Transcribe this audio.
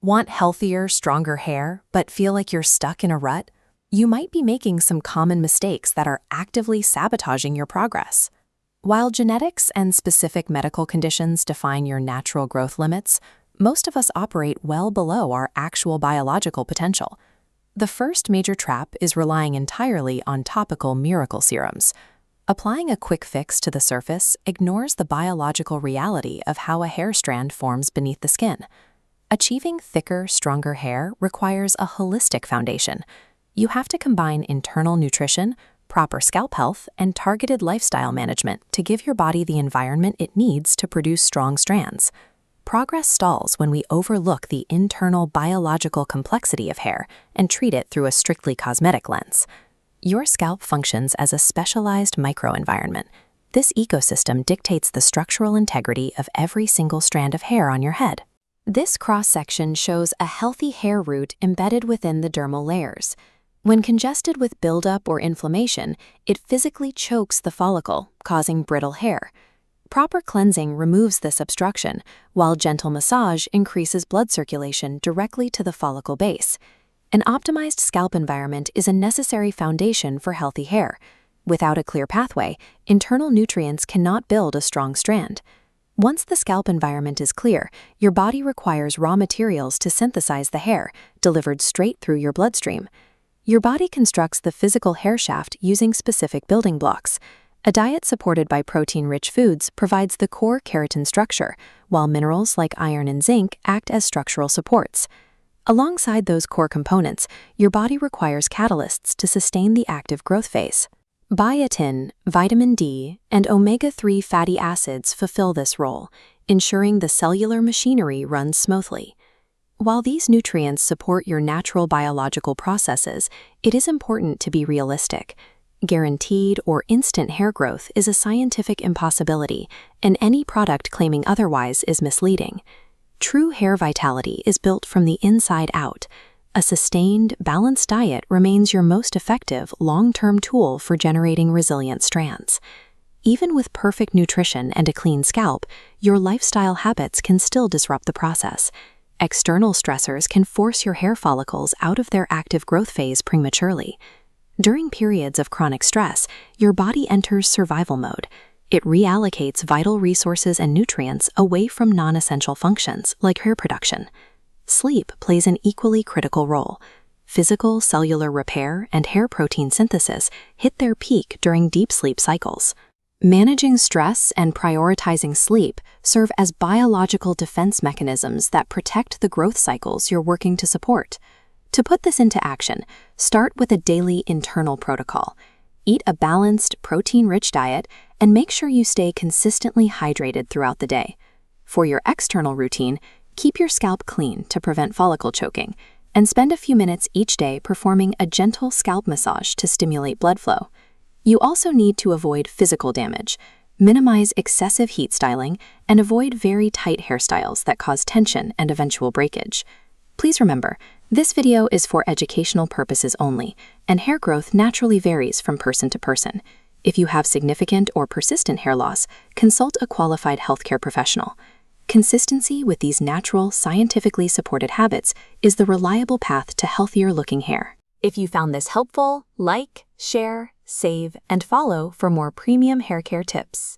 Want healthier, stronger hair, but feel like you're stuck in a rut? You might be making some common mistakes that are actively sabotaging your progress. While genetics and specific medical conditions define your natural growth limits, most of us operate well below our actual biological potential. The first major trap is relying entirely on topical miracle serums. Applying a quick fix to the surface ignores the biological reality of how a hair strand forms beneath the skin. Achieving thicker, stronger hair requires a holistic foundation. You have to combine internal nutrition, proper scalp health, and targeted lifestyle management to give your body the environment it needs to produce strong strands. Progress stalls when we overlook the internal biological complexity of hair and treat it through a strictly cosmetic lens. Your scalp functions as a specialized microenvironment. This ecosystem dictates the structural integrity of every single strand of hair on your head. This cross-section shows a healthy hair root embedded within the dermal layers. When congested with buildup or inflammation, it physically chokes the follicle, causing brittle hair. Proper cleansing removes this obstruction, while gentle massage increases blood circulation directly to the follicle base. An optimized scalp environment is a necessary foundation for healthy hair. Without a clear pathway, internal nutrients cannot build a strong strand. Once the scalp environment is clear, your body requires raw materials to synthesize the hair, delivered straight through your bloodstream. Your body constructs the physical hair shaft using specific building blocks. A diet supported by protein-rich foods provides the core keratin structure, while minerals like iron and zinc act as structural supports. Alongside those core components, your body requires catalysts to sustain the active growth phase. Biotin, vitamin D, and omega-3 fatty acids fulfill this role, ensuring the cellular machinery runs smoothly. While these nutrients support your natural biological processes, it is important to be realistic. Guaranteed or instant hair growth is a scientific impossibility, and any product claiming otherwise is misleading. True hair vitality is built from the inside out. A sustained, balanced diet remains your most effective, long-term tool for generating resilient strands. Even with perfect nutrition and a clean scalp, your lifestyle habits can still disrupt the process. External stressors can force your hair follicles out of their active growth phase prematurely. During periods of chronic stress, your body enters survival mode. It reallocates vital resources and nutrients away from non-essential functions like hair production. Sleep plays an equally critical role. Physical cellular repair and hair protein synthesis hit their peak during deep sleep cycles. Managing stress and prioritizing sleep serve as biological defense mechanisms that protect the growth cycles you're working to support. To put this into action, start with a daily internal protocol. Eat a balanced, protein-rich diet and make sure you stay consistently hydrated throughout the day. For your external routine, keep your scalp clean to prevent follicle choking, and spend a few minutes each day performing a gentle scalp massage to stimulate blood flow. You also need to avoid physical damage, minimize excessive heat styling, and avoid very tight hairstyles that cause tension and eventual breakage. Please remember, this video is for educational purposes only, and hair growth naturally varies from person to person. If you have significant or persistent hair loss, consult a qualified healthcare professional. Consistency with these natural, scientifically supported habits is the reliable path to healthier-looking hair. If you found this helpful, like, share, save, and follow for more premium hair care tips.